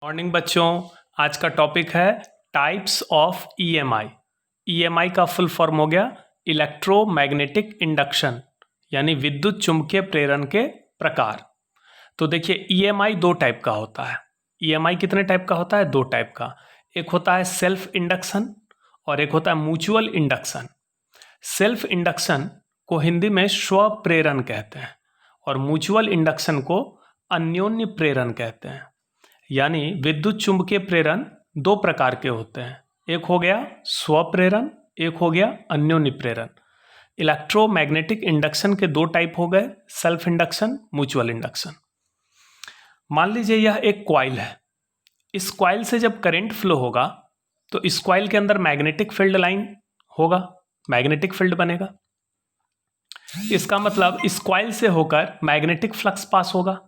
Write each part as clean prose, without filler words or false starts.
Morning बच्चों, आज का टॉपिक है टाइप्स ऑफ ईएमआई। ईएमआई का फुल फॉर्म हो गया इलेक्ट्रोमैग्नेटिक इंडक्शन, यानी विद्युत चुंबकीय प्रेरण के प्रकार। तो देखिए, ईएमआई दो टाइप का होता है। ईएमआई कितने टाइप का होता है? दो टाइप का। एक होता है सेल्फ इंडक्शन और एक होता है म्यूचुअल इंडक्शन। सेल्फ इंडक्शन को हिंदी में स्व प्रेरण कहते हैं और म्यूचुअल इंडक्शन को अन्योन्य प्रेरण कहते हैं। यानी विद्युत चुंबकीय प्रेरण दो प्रकार के होते हैं, एक हो गया स्व प्रेरण, एक हो गया अन्योन्य प्रेरण। इलेक्ट्रोमैग्नेटिक इंडक्शन के दो टाइप हो गए, सेल्फ इंडक्शन, म्यूचुअल इंडक्शन। मान लीजिए यह एक कॉइल है। इस कॉइल से जब करंट फ्लो होगा तो इस कॉइल के अंदर मैग्नेटिक फील्ड लाइन होगा, मैग्नेटिक फील्ड बनेगा। इसका मतलब इस कॉइल से होकर मैग्नेटिक फ्लक्स पास होगा।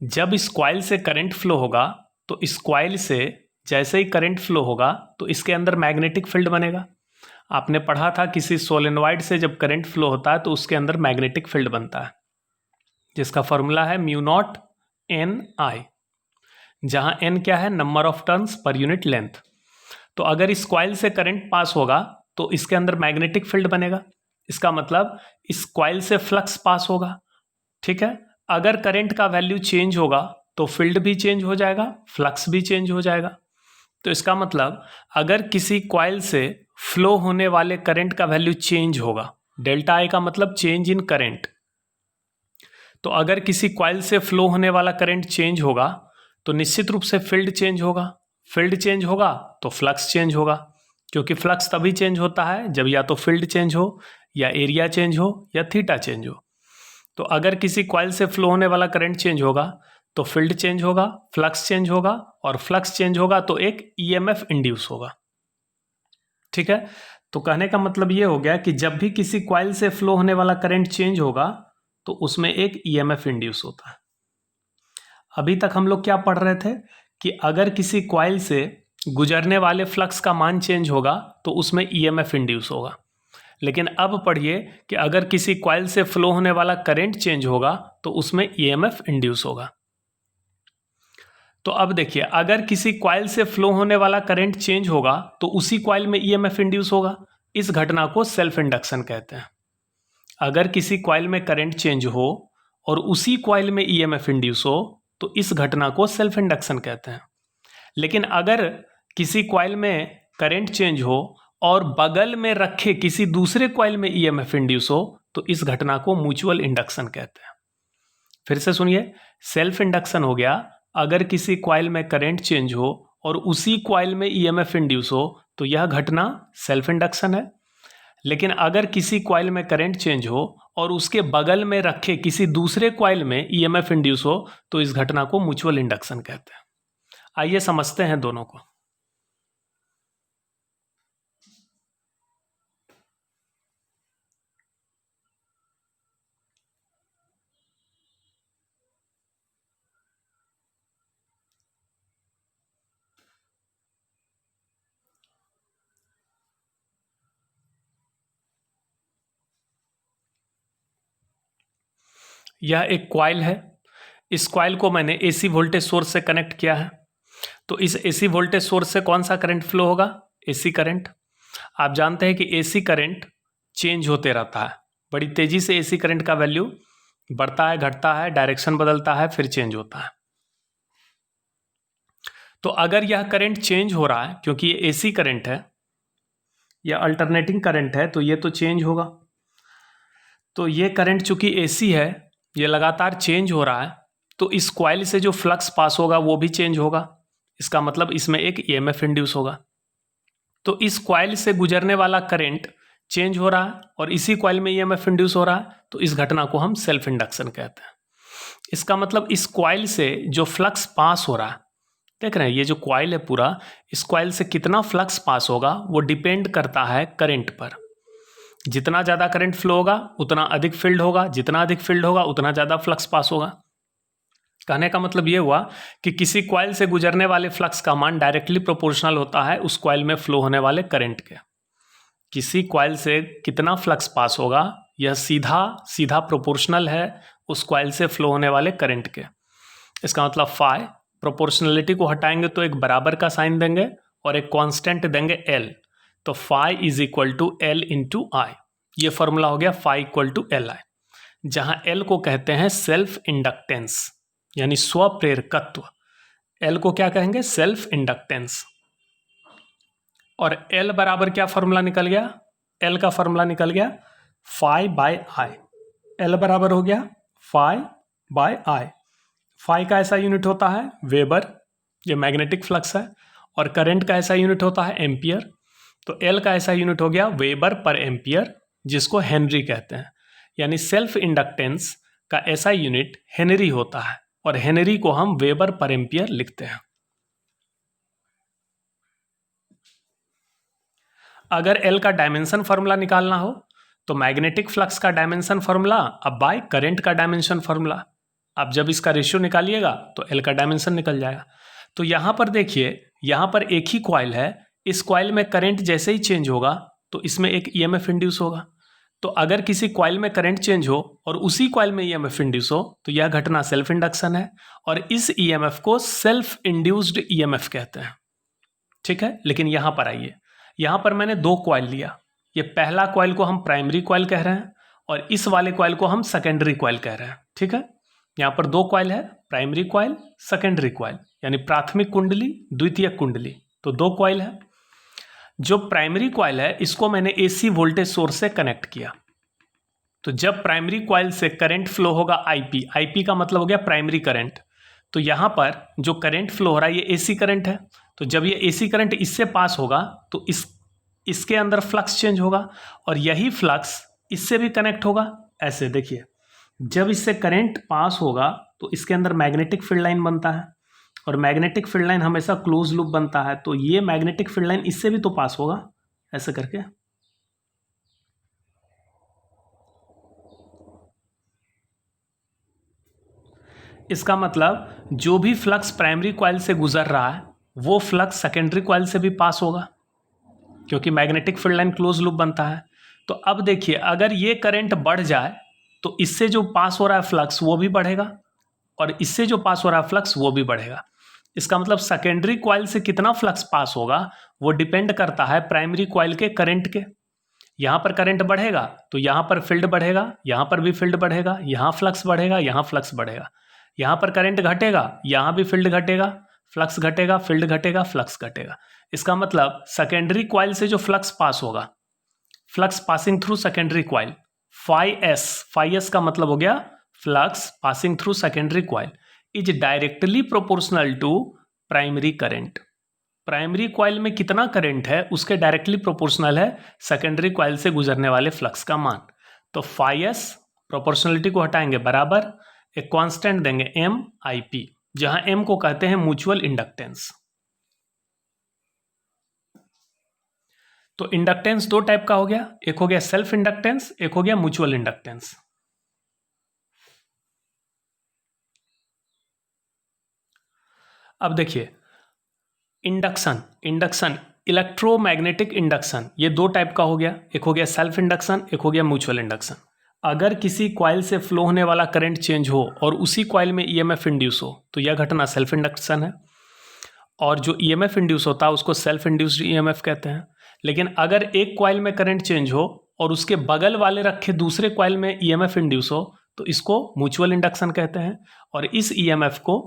जब इस कॉइल से करंट फ्लो होगा तो इस कॉइल से जैसे ही करंट फ्लो होगा तो इसके अंदर मैग्नेटिक फील्ड बनेगा। आपने पढ़ा था किसी सोलेनॉइड से जब करंट फ्लो होता है तो उसके अंदर मैग्नेटिक फील्ड बनता है, जिसका फॉर्मूला है म्यू नॉट एन आई, जहां एन क्या है? Number of turns per unit length. तो अगर इस कॉइल से करंट पास होगा तो इसके अंदर मैग्नेटिक फील्ड बनेगा। इसका मतलब इस कॉइल से फ्लक्स पास होगा। ठीक है, अगर करंट का वैल्यू चेंज होगा तो फील्ड भी चेंज हो जाएगा, फ्लक्स भी चेंज हो जाएगा। तो इसका मतलब अगर किसी कॉइल से फ्लो होने वाले करंट का वैल्यू चेंज होगा, डेल्टा आई का मतलब चेंज इन करंट। तो अगर किसी कॉइल से फ्लो होने वाला करंट चेंज होगा तो निश्चित रूप से फील्ड चेंज होगा। फील्ड चेंज होगा तो फ्लक्स चेंज होगा, क्योंकि फ्लक्स तभी चेंज होता है जब या तो फील्ड चेंज हो, या एरिया चेंज हो, या थीटा चेंज हो। तो अगर किसी कॉइल से फ्लो होने वाला करंट चेंज होगा तो फील्ड चेंज होगा, फ्लक्स चेंज होगा, और फ्लक्स चेंज होगा तो एक ईएमएफ इंड्यूस होगा। ठीक है, तो कहने का मतलब ये हो गया कि जब भी किसी कॉइल से फ्लो होने वाला करंट चेंज होगा तो उसमें एक ईएमएफ इंड्यूस होता है। अभी तक हम लोग क्या पढ़ रहे थे कि अगर किसी कॉइल से गुजरने वाले फ्लक्स का मान चेंज होगा तो उसमें ईएमएफ इंड्यूस होगा। लेकिन अब पढ़िए कि अगर किसी कॉइल से फ्लो होने वाला करंट चेंज होगा तो उसमें ईएमएफ इंड्यूस होगा। तो अब देखिए, अगर किसी कॉइल से फ्लो होने वाला करंट चेंज होगा तो उसी कॉइल में ईएमएफ इंड्यूस होगा। इस घटना को सेल्फ इंडक्शन कहते हैं। अगर किसी कॉइल में करंट चेंज हो और उसी कॉइल में ईएमएफ इंड्यूस हो तो इस घटना को सेल्फ इंडक्शन कहते हैं। लेकिन अगर किसी कॉइल में करंट चेंज हो और बगल में रखे किसी दूसरे कॉइल में ईएमएफ इंड्यूस हो तो इस घटना को म्यूचुअल इंडक्शन कहते हैं। फिर से सुनिए, सेल्फ इंडक्शन हो गया अगर किसी कॉइल में करंट चेंज हो और उसी कॉइल में ईएमएफ इंड्यूस हो तो यह घटना सेल्फ इंडक्शन है। लेकिन अगर किसी कॉइल में करंट चेंज हो और उसके बगल में रखे किसी दूसरे कॉइल में ईएमएफ इंड्यूस हो तो इस घटना को म्यूचुअल इंडक्शन कहते हैं। आइए समझते हैं दोनों को। यह एक कॉइल है। इस कॉइल को मैंने एसी वोल्टेज सोर्स से कनेक्ट किया है। तो इस एसी वोल्टेज सोर्स से कौन सा करंट फ्लो होगा? AC current. आप जानते हैं कि एसी करंट चेंज होते रहता है, बड़ी तेजी से एसी करंट का वैल्यू बढ़ता है, घटता है, डायरेक्शन बदलता है, फिर चेंज होता है। तो अगर यह करंट चेंज हो रहा है, क्योंकि ये एसी करंट है, यह अल्टरनेटिंग करंट है, तो ये तो चेंज होगा। तो ये करंट चूंकि एसी है, ये लगातार चेंज हो रहा है, तो इस कॉइल से जो फ्लक्स पास होगा वो भी चेंज होगा। इसका मतलब इसमें एक ईएमएफ इंड्यूस होगा। तो इस कॉइल से गुजरने वाला करंट चेंज हो रहा है और इसी कॉइल में ईएमएफ इंड्यूस हो रहा है, तो इस घटना को हम सेल्फ इंडक्शन कहते हैं। इसका मतलब इस कॉइल से जो फ्लक्स पास हो रहा है, देख रहे हैं ये जो कॉइल है पूरा, इस कॉइल से कितना फ्लक्स पास होगा वो डिपेंड करता है करंट पर। जितना ज़्यादा करंट फ्लो होगा उतना अधिक फील्ड होगा, जितना अधिक फील्ड होगा उतना ज़्यादा फ्लक्स पास होगा। कहने का मतलब ये हुआ कि किसी कॉइल से गुजरने वाले फ्लक्स का मान डायरेक्टली प्रोपोर्शनल होता है उस कॉइल में फ्लो होने वाले करंट के। किसी कॉइल से कितना फ्लक्स पास होगा यह सीधा सीधा प्रोपोर्शनल है उस कॉइल से फ्लो होने वाले करंट के। इसका मतलब फाई प्रोपोर्शनलिटी को हटाएंगे तो एक बराबर का साइन देंगे और एक कांस्टेंट देंगे L, तो phi is equal to L into I. ये फॉर्मूला हो गया phi इक्वल टू Li, जहां L को कहते हैं सेल्फ इंडक्टेंस यानी स्वप्रेरकत्व। L को क्या कहेंगे? Self inductance. और L बराबर क्या फॉर्मूला निकल गया? L का फॉर्मूला निकल गया phi बाय आई। L बराबर हो गया phi बाय आई। phi का ऐसा यूनिट होता है वेबर, ये मैग्नेटिक फ्लक्स है, और करंट का ऐसा यूनिट होता है एम्पियर। तो L का ऐसा यूनिट हो गया वेबर पर एम्पियर, जिसको हेनरी कहते हैं। यानी सेल्फ इंडक्टेंस का ऐसा यूनिट हेनरी होता है, और हेनरी को हम वेबर पर एम्पियर लिखते हैं। अगर L का डायमेंशन फार्मूला निकालना हो तो मैग्नेटिक फ्लक्स का डायमेंशन फार्मूला अब बाय करंट का डायमेंशन फार्मूला। अब जब इसका रेशियो निकालिएगा तो L का डायमेंशन निकल जाएगा। तो यहाँ पर देखिए, यहाँ पर एक ही कॉइल है, इस कॉइल में करंट जैसे ही चेंज होगा तो इसमें एक EMF इंड्यूस होगा। तो अगर किसी कॉइल में करंट चेंज हो और उसी कॉइल में EMF इंड्यूस हो तो यह घटना सेल्फ इंडक्शन है, और इस EMF को सेल्फ इंड्यूस्ड EMF कहते हैं। ठीक है, लेकिन यहाँ पर आइए, यहाँ पर मैंने दो कॉइल लिया। ये पहला कॉइल को हम प्राइमरी कॉइल कह रहे हैं और इस वाले कॉइल को हम सेकेंडरी कॉइल कह रहे हैं। ठीक है, यहाँ पर दो कॉइल है, प्राइमरी कॉइल, सेकेंडरी कॉइल, यानी प्राथमिक कुंडली, द्वितीयक कुंडली। तो दो कॉइल है। जो प्राइमरी कॉइल है इसको मैंने AC वोल्टेज सोर्स से कनेक्ट किया। तो जब प्राइमरी कॉइल से करंट फ्लो होगा IP का मतलब हो गया प्राइमरी करंट, तो यहाँ पर जो करंट फ्लो हो रहा है ये AC करंट है। तो जब ये AC करंट इससे पास होगा तो इसके अंदर फ्लक्स चेंज होगा, और यही फ्लक्स इससे भी कनेक्ट होगा। ऐसे देखिए, जब इससे करंट पास होगा तो इसके अंदर मैग्नेटिक फील्ड लाइन बनता है, और मैग्नेटिक फील्ड लाइन हमेशा क्लोज लूप बनता है। तो ये मैग्नेटिक फील्ड लाइन इससे भी तो पास होगा, ऐसे करके। इसका मतलब जो भी फ्लक्स प्राइमरी कॉइल से गुजर रहा है वो फ्लक्स सेकेंडरी कॉइल से भी पास होगा, क्योंकि magnetic field line close loop बनता है। तो अब देखिए, अगर ये करंट बढ़ जाए तो इससे जो पास हो रहा है फ्लक्स वो भी बढ़ेगा, और इससे जो पास हो रहा है फ्लक्स वो भी बढ़ेगा। इसका मतलब सेकेंडरी कॉइल से कितना फ्लक्स पास होगा वो डिपेंड करता है प्राइमरी कॉइल के करंट के। यहाँ पर करंट बढ़ेगा तो यहाँ पर फील्ड बढ़ेगा, यहाँ पर भी फील्ड बढ़ेगा, यहाँ फ्लक्स बढ़ेगा, यहाँ फ्लक्स बढ़ेगा। यहाँ पर करंट घटेगा, यहाँ भी फील्ड घटेगा, फ्लक्स घटेगा, फील्ड घटेगा, फ्लक्स घटेगा। इसका मतलब सेकेंडरी कॉइल से जो फ्लक्स पास होगा, flux passing through secondary coil, phi s का मतलब हो गया flux passing through secondary coil is directly proportional to primary current. Primary coil में कितना करंट है उसके डायरेक्टली प्रोपोर्शनल है सेकेंडरी कॉइल से गुजरने वाले फ्लक्स का मान। तो phi s, प्रोपोर्शनलिटी को हटाएंगे, बराबर एक कांस्टेंट देंगे MIP, जहां M को कहते हैं म्यूचुअल इंडक्टेंस। तो इंडक्टेंस दो टाइप का हो गया, एक हो गया सेल्फ इंडक्टेंस, एक हो गया म्यूचुअल इंडक्टेंस। अब देखिए, इंडक्शन इलेक्ट्रोमैग्नेटिक इंडक्शन, ये दो टाइप का हो गया, एक हो गया सेल्फ इंडक्शन, एक हो गया म्यूचुअल इंडक्शन। अगर किसी कॉइल से फ्लो होने वाला करंट चेंज हो और उसी कॉइल में EMF इंड्यूस हो तो यह घटना सेल्फ इंडक्शन है, और जो EMF इंड्यूस होता है उसको सेल्फ इंड्यूस्ड EMF कहते हैं। लेकिन अगर एक कॉइल में करंट चेंज हो और उसके बगल वाले रखे दूसरे कॉइल में EMF इंड्यूस हो तो इसको म्यूचुअल इंडक्शन कहते हैं, और इस EMF को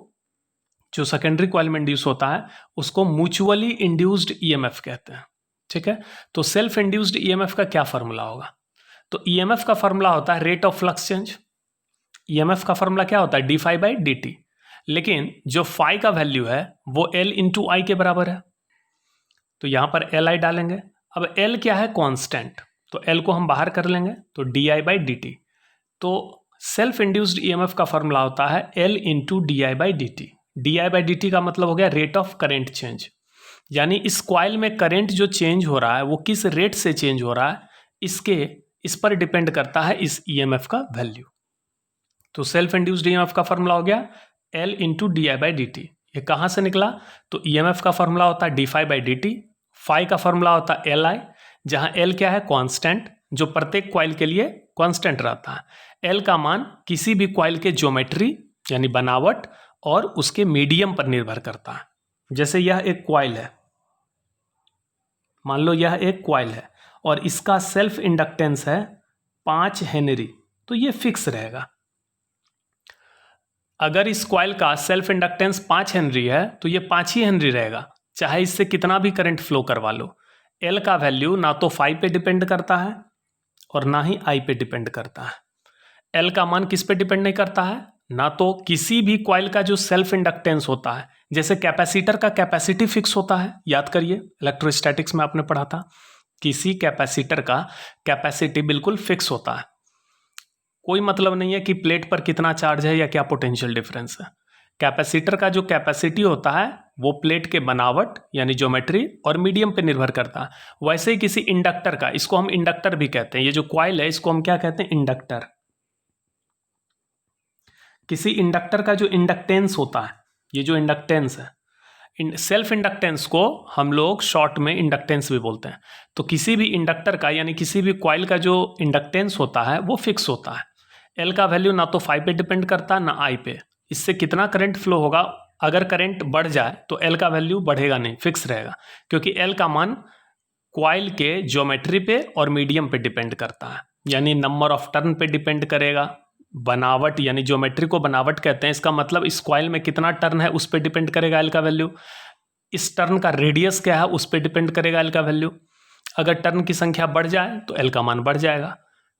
जो सेकेंडरी कॉइल में इंड्यूस होता है उसको म्यूचुअली इंड्यूस्ड EMF कहते हैं। ठीक है, तो सेल्फ इंड्यूस्ड EMF का क्या फॉर्मूला होगा? तो EMF का फॉर्मूला होता है rate of flux change. EMF का फॉर्मूला क्या होता है? d∅ by dt। लेकिन जो phi का वैल्यू है वो L इंटू आई के बराबर है, तो यहां पर Li डालेंगे। अब L क्या है? कांस्टेंट, तो L को हम बाहर कर लेंगे, तो di बाई dt। तो सेल्फ इंड्यूस्ड EMF का फॉर्मूला होता है L into di by dt। di by dt का मतलब हो गया रेट ऑफ करंट चेंज, यानी इस कॉइल में करंट जो चेंज हो रहा है वो किस रेट से चेंज हो रहा है, इस पर डिपेंड करता है इस EMF का वैल्यू। तो सेल्फ इंड्यूस्ड EMF का फॉर्मूला हो गया L into di by dt। ये कहाँ से निकला? तो EMF का फॉर्मूला होता है d∅ बाई dt, phi का फॉर्मूला होता है Li, जहाँ L क्या है? कांस्टेंट, जो प्रत्येक कॉइल के लिए कांस्टेंट रहता है। L का मान किसी भी कॉइल के ज्योमेट्री यानी बनावट और उसके मीडियम पर निर्भर करता है। जैसे यह एक कॉइल है, मान लो यह एक कॉइल है और इसका सेल्फ इंडक्टेंस है 5 हेनरी, तो ये फिक्स रहेगा। अगर इस कॉइल का सेल्फ इंडक्टेंस 5 हेनरी है तो ये 5 ही हेनरी रहेगा, चाहे इससे कितना भी करंट फ्लो करवा लो। एल का वैल्यू ना तो फाई पे डिपेंड करता है और ना ही आई पे डिपेंड करता है। एल का मान किस पे डिपेंड नहीं करता है, ना तो किसी भी कॉइल का जो सेल्फ इंडक्टेंस होता है, जैसे कैपेसिटर का कैपेसिटी फिक्स होता है, याद करिए इलेक्ट्रोस्टैटिक्स में आपने पढ़ा था, किसी कैपेसिटर का कैपेसिटी बिल्कुल फिक्स होता है। कोई मतलब नहीं है कि प्लेट पर कितना चार्ज है या क्या पोटेंशियल डिफरेंस है। कैपेसिटर का जो कैपेसिटी होता है वो प्लेट के बनावट यानी ज्योमेट्री और मीडियम पे निर्भर करता है। वैसे ही किसी इंडक्टर का, इसको हम इंडक्टर भी कहते हैं, ये जो कॉइल है इसको हम क्या कहते हैं, इंडक्टर। किसी इंडक्टर का जो इंडक्टेंस होता है, ये जो इंडक्टेंस है, सेल्फ इंडक्टेंस को हम लोग शॉर्ट में इंडक्टेंस भी बोलते हैं। तो किसी भी इंडक्टर का यानी किसी भी कॉइल का जो इंडक्टेंस होता है वो फिक्स होता है। एल का वैल्यू ना तो फाई पे डिपेंड करता ना आई पे, इससे कितना करंट फ्लो होगा। अगर करंट बढ़ जाए तो एल का वैल्यू बढ़ेगा नहीं, फिक्स रहेगा, क्योंकि एल का मान कॉइल के ज्योमेट्री पे और मीडियम पे डिपेंड करता है, यानी नंबर ऑफ टर्न पे डिपेंड करेगा। बनावट यानी ज्योमेट्री को बनावट कहते हैं, इसका मतलब इस कॉइल में कितना टर्न है उस पर डिपेंड करेगा एल का वैल्यू। इस टर्न का रेडियस क्या है उस पर डिपेंड करेगा एल का वैल्यू। अगर टर्न की संख्या बढ़ जाए तो एल का मान बढ़ जाएगा,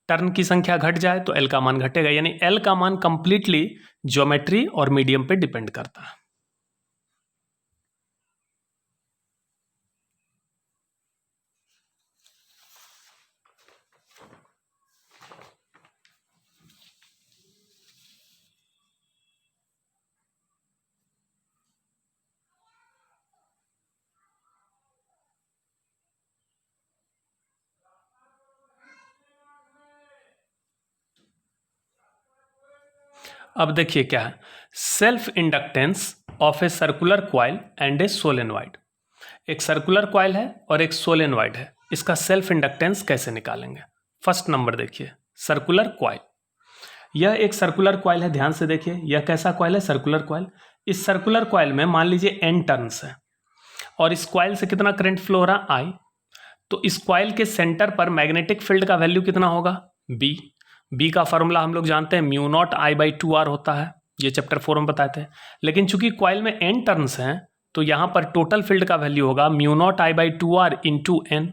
टर्न की संख्या घट जाए तो एल का मान घटेगा, यानी एल का मान कंप्लीटली ज्योमेट्री और मीडियम पे डिपेंड करता है। अब देखिए क्या है, self inductance of a circular coil and A solenoid. एक सर्कुलर कॉइल है और एक सोलेनॉइड है, इसका सेल्फ इंडक्टेंस कैसे निकालेंगे। फर्स्ट नंबर देखिए, सर्कुलर कॉइल, यह एक सर्कुलर कॉइल है, ध्यान से देखिए यह कैसा कॉइल है, सर्कुलर कॉइल। इस सर्कुलर कॉइल में मान लीजिए n टर्न्स है और इस कॉइल से कितना करंट फ्लो हो रहा है, I। तो इस कॉइल के सेंटर पर मैग्नेटिक फील्ड का वैल्यू कितना होगा, बी का फॉर्मूला हम लोग जानते हैं, म्यू नॉट I/2R होता है, ये चैप्टर 4 में बताए थे। लेकिन चूंकि कॉइल में n टर्न्स हैं तो यहां पर टोटल फील्ड का वैल्यू होगा mu naught I/2R into n।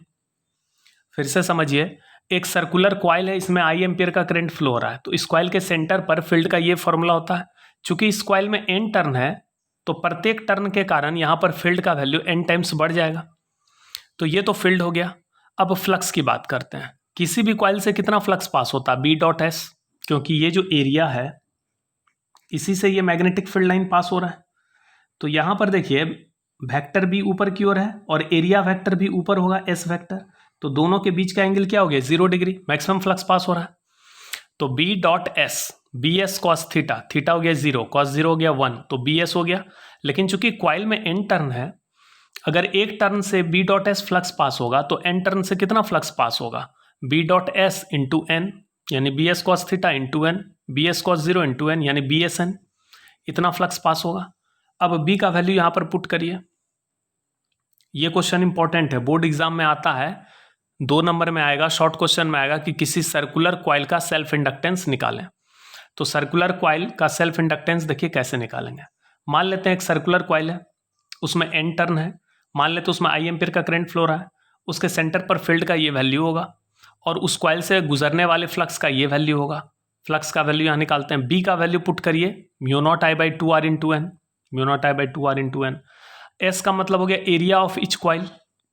फिर से समझिए, एक सर्कुलर कॉइल है, इसमें I एम्पियर का करंट फ्लो हो रहा है, तो इस कॉइल के सेंटर पर फील्ड का ये फॉर्मूला होता है। चूंकि इस कॉइल में n टर्न है तो प्रत्येक टर्न के कारण यहां पर फील्ड का वैल्यू n टाइम्स बढ़ जाएगा। तो ये तो फील्ड हो गया। अब फ्लक्स की बात करते हैं, किसी भी कॉइल से कितना फ्लक्स पास होता है, B.S, क्योंकि ये जो एरिया है इसी से ये मैग्नेटिक फील्ड लाइन पास हो रहा है। तो यहां पर देखिए वेक्टर भी ऊपर की ओर है और एरिया वेक्टर भी ऊपर होगा, S वेक्टर, तो दोनों के बीच का एंगल क्या हो गया, 0 डिग्री, मैक्सिमम फ्लक्स पास हो रहा है। तो B.S, BS cos theta, theta हो गया 0, कॉस 0 हो गया 1, तो BS हो गया। लेकिन चूंकि कॉइल में n टर्न है, अगर एक टर्न से B.S फ्लक्स पास होगा तो n टर्न से कितना फ्लक्स पास होगा, B.S इंटू n, यानी BS cos theta into n, BS cos 0 into n यानी BSN, इतना फ्लक्स पास होगा। अब B का वैल्यू यहां पर पुट करिए, ये क्वेश्चन इंपॉर्टेंट है, बोर्ड एग्जाम में आता है, 2 नंबर में आएगा, शॉर्ट क्वेश्चन में आएगा कि किसी सर्कुलर कॉइल का सेल्फ इंडक्टेंस निकालें। तो सर्कुलर कॉइल का सेल्फ इंडक्टेंस देखिए कैसे निकालेंगे। मान लेते हैं एक सर्कुलर कॉइल है, उसमें n टर्न है, मान लेते हैं उसमें I एम्पियर का करंट फ्लो रहा है, उसके सेंटर पर फील्ड का ये वैल्यू होगा और उस कॉइल से गुजरने वाले फ्लक्स का ये वैल्यू होगा। फ्लक्स का वैल्यू यहाँ निकालते हैं, B का वैल्यू पुट करिए, mu naught I/2R into n, mu naught I/2R into n। S का मतलब हो गया area of each coil,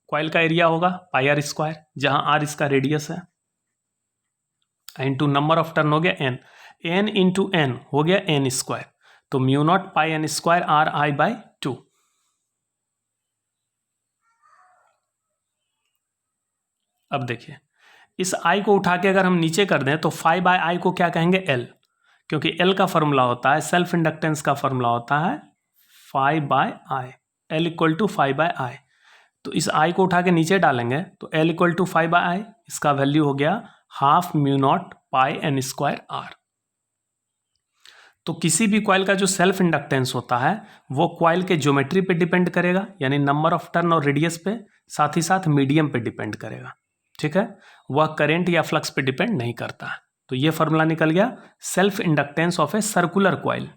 coil का एरिया होगा πr², जहां r इसका रेडियस है, इंटू नंबर ऑफ टर्न हो गया n, n इंटू n हो गया n², तो म्यू नॉट πn² RI/2। अब देखिए इस I को उठा के अगर हम नीचे कर दें तो φ/I को क्या कहेंगे, L, क्योंकि L का फॉर्मूला होता है, सेल्फ इंडक्टेंस का फॉर्मूला होता है φ/I, L equal to φ/I। तो इस I को उठा के नीचे डालेंगे तो L इक्वल टू φ/I, इसका वैल्यू हो गया ½ म्यू नॉट πn² R। तो किसी भी कॉइल का जो सेल्फ इंडक्टेंस होता है वो कॉइल के ज्योमेट्री पे डिपेंड करेगा, यानी नंबर ऑफ टर्न और रेडियस पे, साथ ही साथ मीडियम पे डिपेंड करेगा। ठीक है, वह करंट या फ्लक्स पे डिपेंड नहीं करता है। तो ये फॉर्मूला निकल गया self inductance of a circular coil.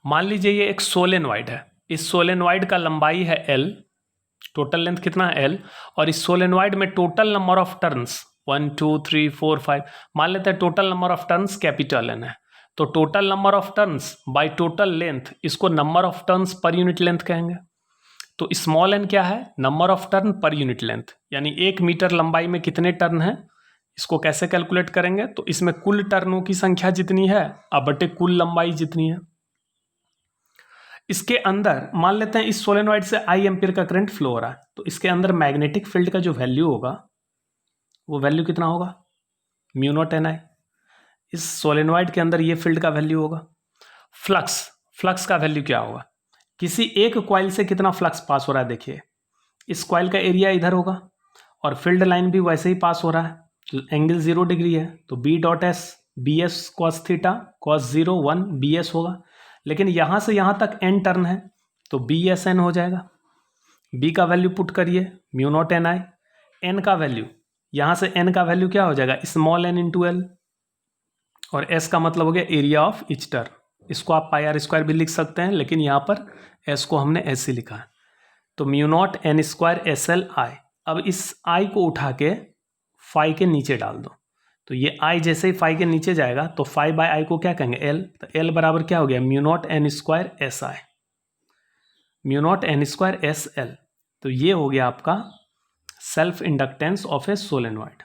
मान लीजिए ये एक सोलेनॉइड है, इस सोलेनॉइड का लंबाई है L, टोटल लेंथ कितना है L, और इस सोलेनॉइड में टोटल नंबर ऑफ टर्न्स 1 2 3 4 5, मान लेते हैं total number of turns capital N है। तो total number of turns by total length, इसको number of turns per unit length कहेंगे। तो स्मॉल n क्या है? Number of turn per unit length, यानी 1 मीटर लंबाई में कितने टर्न है, इसको कैसे कैलकुलेट करेंगे? तो इसमें कुल टर्नों की संख्या जितनी है अब बटे कुल लंबाई जितनी है। इसके अंदर मान लेते हैं इस सोलेनॉइड से I एम्पीयर का करंट फ्लो हो रहा है, तो इसके अंदर मैग्नेटिक फील्ड का जो वैल्यू होगा वो वैल्यू कितना होगा? म्यू नॉट एन आई। इस सोलेनॉइड के अंदर ये फील्ड का वैल्यू होगा। फ्लक्स का वैल्यू क्या होगा? किसी एक कॉइल से कितना फ्लक्स पास हो रहा है, देखिए इस कॉइल का एरिया इधर होगा और फील्ड लाइन भी वैसे ही पास हो रहा है, एंगल 0 डिग्री है, तो B dot S B S cos theta cos 0 1 B S होगा। लेकिन यहाँ से यहाँ तक n टर्न है तो बी एस एन हो जाएगा। b का वैल्यू पुट करिए mu not an I, n का वैल्यू, यहाँ से n का वैल्यू क्या हो जाएगा? स्मॉल n इंटू एल, और s का मतलब हो गया एरिया ऑफ ईच टर्न। इसको आप पाई आर स्क्वायर भी लिख सकते हैं, लेकिन यहाँ पर s को हमने ऐसे लिखा है। तो mu not an square S L I. अब इस i को उठा के फाई के नीचे डाल दो, तो ये i जैसे ही फाई के नीचे जाएगा तो फाई बाय आई को क्या कहेंगे? l। तो l बराबर क्या हो गया? Mu not an square S I, mu not an square S L. तो ये हो गया आपका self inductance of A solenoid.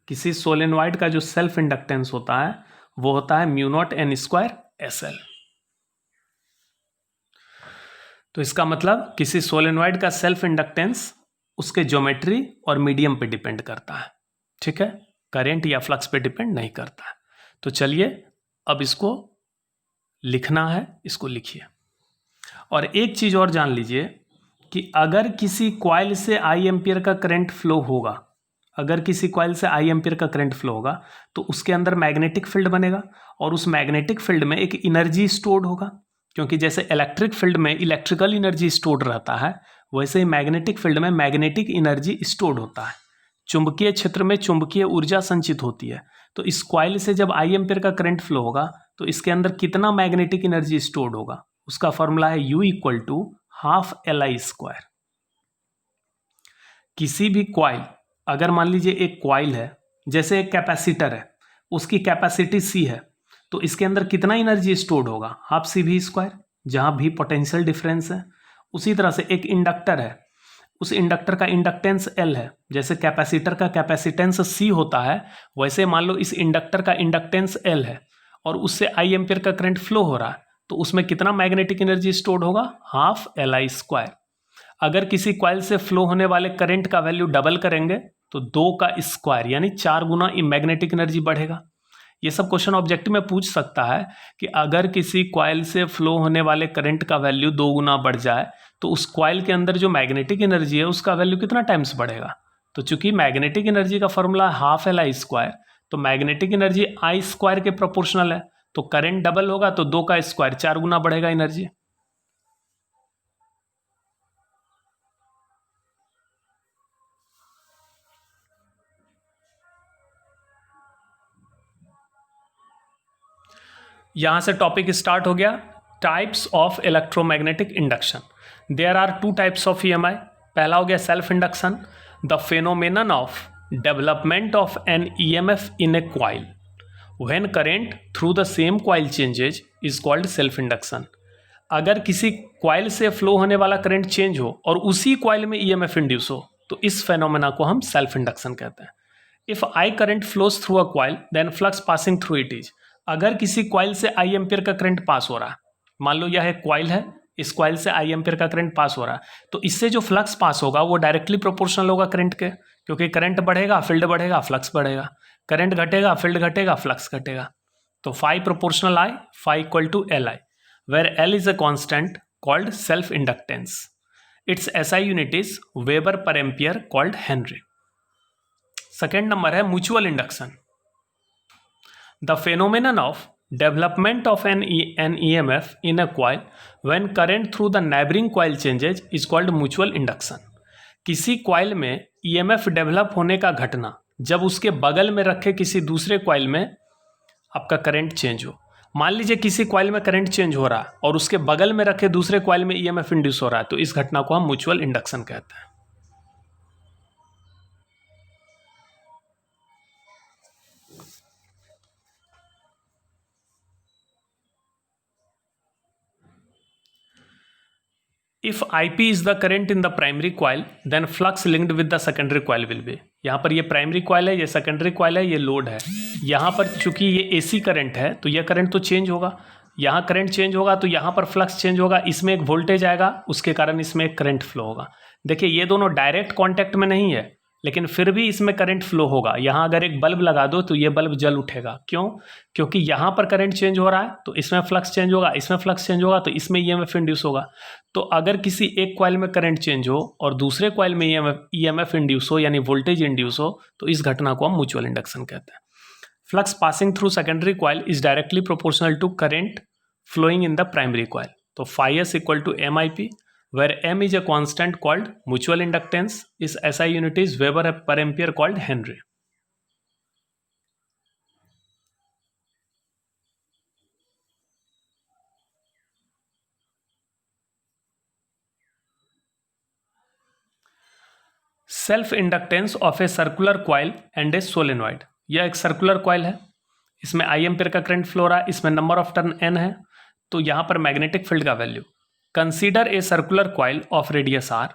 किसी सोलेनॉइड का जो सेल्फ इंडक्टेंस होता है वो होता है mu not an square S L. तो इसका मतलब किसी सोलेनॉइड का सेल्फ इंडक्टेंस उसके ज्योमेट्री और मीडियम पे डिपेंड करता है। ठीक है, करंट या फ्लक्स पे डिपेंड नहीं करता है। तो चलिए अब इसको लिखना है, इसको लिखिए। और एक चीज और जान लीजिए कि अगर किसी कॉइल से आई एम्पीयर का करंट फ्लो होगा, अगर किसी कॉइल से आई एम्पीयर का करंट फ्लो होगा तो उसके अंदर मैग्नेटिक फील्ड बनेगा, और उस मैग्नेटिक फील्ड में एक एनर्जी स्टोर्ड होगा, क्योंकि जैसे इलेक्ट्रिक फील्ड में इलेक्ट्रिकल एनर्जी स्टोर्ड रहता है, वैसे ही मैग्नेटिक फील्ड में मैग्नेटिक एनर्जी स्टोर्ड होता है। चुंबकीय क्षेत्र में चुंबकीय ऊर्जा संचित होती है। तो इस कॉइल से जब आई एम्पीयर का करंट फ्लो होगा तो इसके अंदर कितना मैग्नेटिक एनर्जी स्टोर्ड होगा? उसका फॉर्मूला है U equal to half L I square. किसी भी कॉइल, अगर मान लीजिए एक कॉइल है, जैसे एक कैपेसिटर है, उसकी कैपेसिटी C है, तो इसके अंदर कितना एनर्जी स्टोर्ड होगा? हाफ सी वी स्क्वायर, जहां भी पोटेंशियल डिफरेंस है। उसी तरह से एक इंडक्टर है, उस इंडक्टर का इंडक्टेंस L है, जैसे कैपेसिटर का कैपेसिटेंस C होता है, वैसे मान लो इस इंडक्टर का इंडक्टेंस L है और उससे I एम्पीयर का करंट फ्लो हो रहा है, तो उसमें कितना मैग्नेटिक एनर्जी स्टोर्ड होगा? Half L I square. अगर किसी कॉइल से फ्लो होने वाले करंट का वैल्यू डबल करेंगे तो 2 का स्क्वायर यानी 4 गुना मैग्नेटिक एनर्जी बढ़ेगा। ये सब क्वेश्चन ऑब्जेक्टिव में पूछ सकता है कि अगर किसी कॉइल से फ्लो होने वाले करंट का वैल्यू 2 गुना बढ़ जाए तो उस कॉइल के अंदर जो मैग्नेटिक एनर्जी है उसका वैल्यू कितना टाइम्स बढ़ेगा? तो चूंकि मैग्नेटिक एनर्जी का formula half L I square, तो मैग्नेटिक एनर्जी आई स्क्वायर के प्रोपोर्शनल है, तो करंट डबल होगा तो 2 का स्क्वायर 4 गुना बढ़ेगा एनर्जी। यहां से टॉपिक स्टार्ट हो गया, types of electromagnetic induction. There are 2 types of EMI। पहला हो गया self induction, the phenomenon of development of an EMF in a coil when current through the same coil changes is called self induction. अगर किसी coil से flow होने वाला current change हो और उसी क्वाइल में EMF इंड्यूस हो तो इस फेनोमेना को हम सेल्फ इंडक्शन कहते हैं। If I current flows through a coil then flux passing through it is. अगर किसी क्वाइल से आई एम्पीयर का करंट पास हो रहा है, मान लो यह एक क्वाइल है, इस क्वाइल से आई एम्पीयर का करंट पास हो रहा है, तो इससे जो फ्लक्स पास होगा वो डायरेक्टली प्रोपोर्शनल होगा करंट के, क्योंकि करंट बढ़ेगा फील्ड बढ़ेगा फ्लक्स बढ़ेगा, करंट घटेगा फील्ड घटेगा फ्लक्स घटेगा। तो phi proportional I, phi equal to L I. where L is a constant called self-inductance. Its SI unit is Weber per ampere called Henry. Second number है mutual induction. The phenomenon of development of an EMF in a coil when current through the neighboring coil changes is called mutual induction. किसी coil में EMF develop होने का घटना जब उसके बगल में रखे किसी दूसरे कॉइल में आपका करंट चेंज हो. मान लीजिए किसी कॉइल में करंट चेंज हो रहा है और उसके बगल में रखे दूसरे कॉइल में EMF इंड्यूस हो रहा है, तो इस घटना को हम म्यूचुअल इंडक्शन कहते हैं. If IP is the current in the primary coil, then flux linked with the secondary coil will be. यहाँ पर ये प्राइमरी कॉइल है, ये सेकेंडरी कॉइल है, ये लोड है. यहाँ पर चूंकि ये AC करंट है तो ये करंट तो चेंज होगा. यहाँ करंट चेंज होगा तो यहाँ पर फ्लक्स चेंज होगा. इसमें एक वोल्टेज आएगा, उसके कारण इसमें एक करंट फ्लो होगा. देखिए ये दोनों डायरेक्ट कॉन्टैक्ट में नहीं है, लेकिन फिर भी इसमें करंट फ्लो होगा. यहाँ अगर एक बल्ब लगा दो तो ये बल्ब जल उठेगा. क्यों? क्योंकि यहाँ पर करंट चेंज हो रहा है तो इसमें फ्लक्स चेंज होगा, इसमें फ्लक्स चेंज होगा तो इसमें EMF इंड्यूस होगा. तो अगर किसी एक कॉइल में करंट चेंज हो और दूसरे कॉइल में EMF इंड्यूस हो यानी वोल्टेज इंड्यूस हो, तो इस घटना को हम म्यूचुअल इंडक्शन कहते हैं. Flux passing through secondary coil is directly proportional to current flowing in the primary coil. तो phi s equal to MIP, where M is a constant called mutual inductance. Its SI unit is Weber per ampere called Henry. Self inductance of a circular coil and A solenoid. यह एक circular coil है, इसमें I ampere का current flow रहा है, इसमें number of turn N है. तो यहाँ पर मैग्नेटिक फील्ड का value. Consider a circular coil of radius R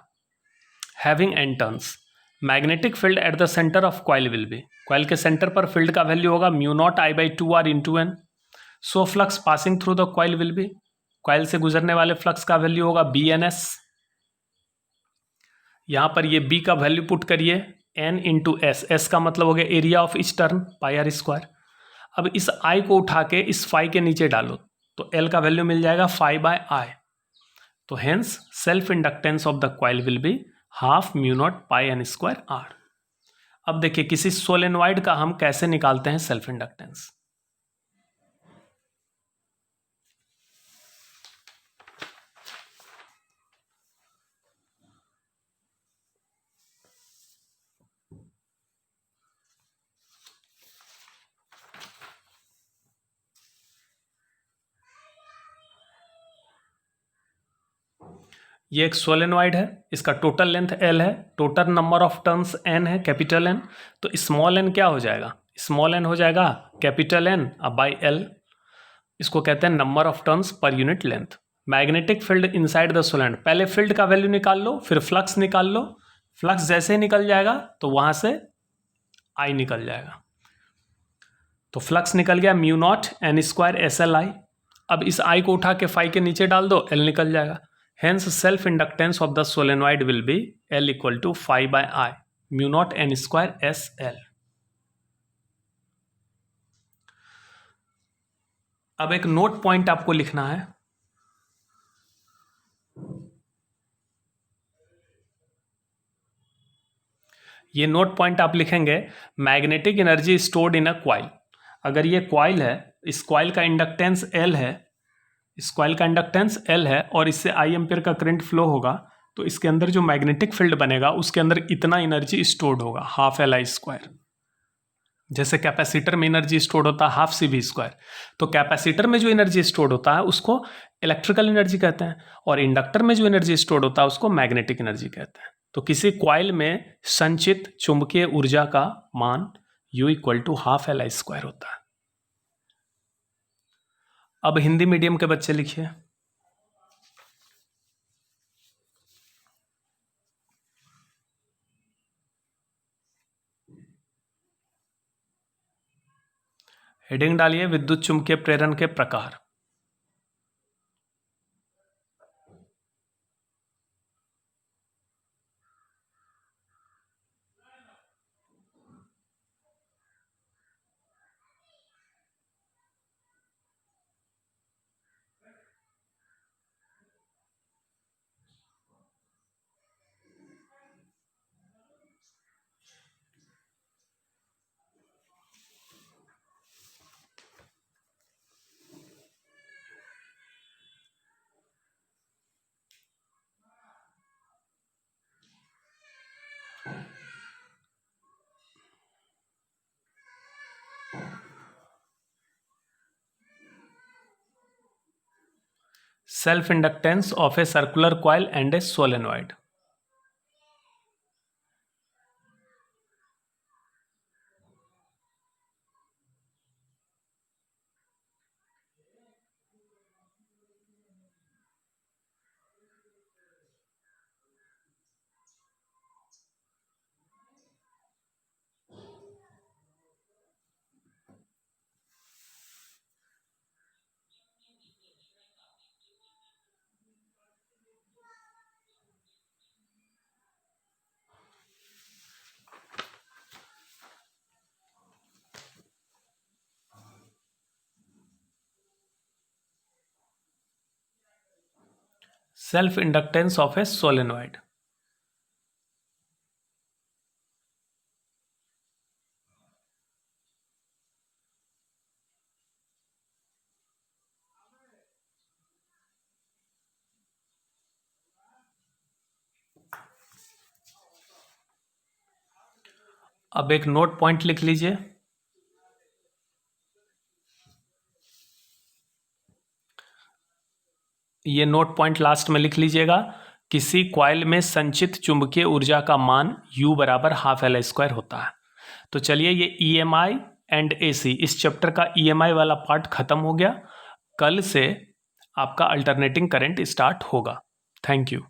having N turns. Magnetic field at the centre of coil will be. Coil के सेंटर पर फील्ड का वैल्यू होगा mu naught I/2R into N. So flux passing through the coil will be. Coil से गुजरने वाले flux का value होगा BNS. यहाँ पर ये B का वैल्यू पुट करिए N इंटू S. S का मतलब हो गया area of each turn πr². अब इस I को उठा के इस फाई के नीचे डालो तो L का वैल्यू मिल जाएगा phi/I. तो hence self inductance of the coil will be half mu naught πn²R. अब देखिए किसी सोलेनॉइड का हम कैसे निकालते हैं सेल्फ इंडक्टेंस. ये एक सोलेनॉइड है, इसका टोटल लेंथ L है, total number of turns N है, कैपिटल N. तो स्मॉल n क्या हो जाएगा? स्मॉल n हो जाएगा कैपिटल N बाई L. इसको कहते हैं number of turns per unit length. Magnetic field inside the solenoid. पहले फील्ड का वैल्यू निकाल लो, फिर फ्लक्स निकाल लो. फ्लक्स जैसे ही निकल जाएगा तो वहां से I निकल जाएगा. तो फ्लक्स निकल गया म्यू नॉट N² SLI. अब इस I को उठा के फाई के नीचे डाल दो, L निकल जाएगा. Hence self inductance of the solenoid will be L equal to phi/I mu naught N² SL. अब एक नोट पॉइंट आपको लिखना है. ये नोट पॉइंट आप लिखेंगे magnetic energy stored in a coil. अगर ये क्वाइल है, इस क्वाइल का इंडक्टेंस L है, इस कॉइल का इंडक्टेंस L है और इससे I एम्पेयर का करंट फ्लो होगा, तो इसके अंदर जो मैग्नेटिक फील्ड बनेगा उसके अंदर इतना एनर्जी स्टोर्ड होगा हाफ Li². जैसे कैपेसिटर में एनर्जी स्टोर्ड होता है हाफ CV². तो कैपेसिटर में जो एनर्जी स्टोर्ड होता है उसको इलेक्ट्रिकल एनर्जी कहते हैं और इंडक्टर में जो एनर्जी स्टोर्ड होता है उसको मैग्नेटिक एनर्जी कहते हैं. तो किसी कॉइल में संचित चुंबकीय ऊर्जा का मान U equal to half Li² होता है. अब हिंदी मीडियम के बच्चे लिखिए. हेडिंग डालिए विद्युत चुंबकीय प्रेरण के प्रकार. Self inductance of a circular coil and A solenoid. Self inductance of A solenoid. अब एक नोट पॉइंट लिख लीजिए। ये नोट पॉइंट लास्ट में लिख लीजिएगा। किसी कॉइल में संचित चुंबकीय ऊर्जा का मान U बराबर हाफ एल स्क्वायर होता है। तो चलिए, ये EMI एंड AC, इस चैप्टर का EMI वाला पार्ट खत्म हो गया। कल से आपका अल्टरनेटिंग करंट स्टार्ट होगा। Thank you.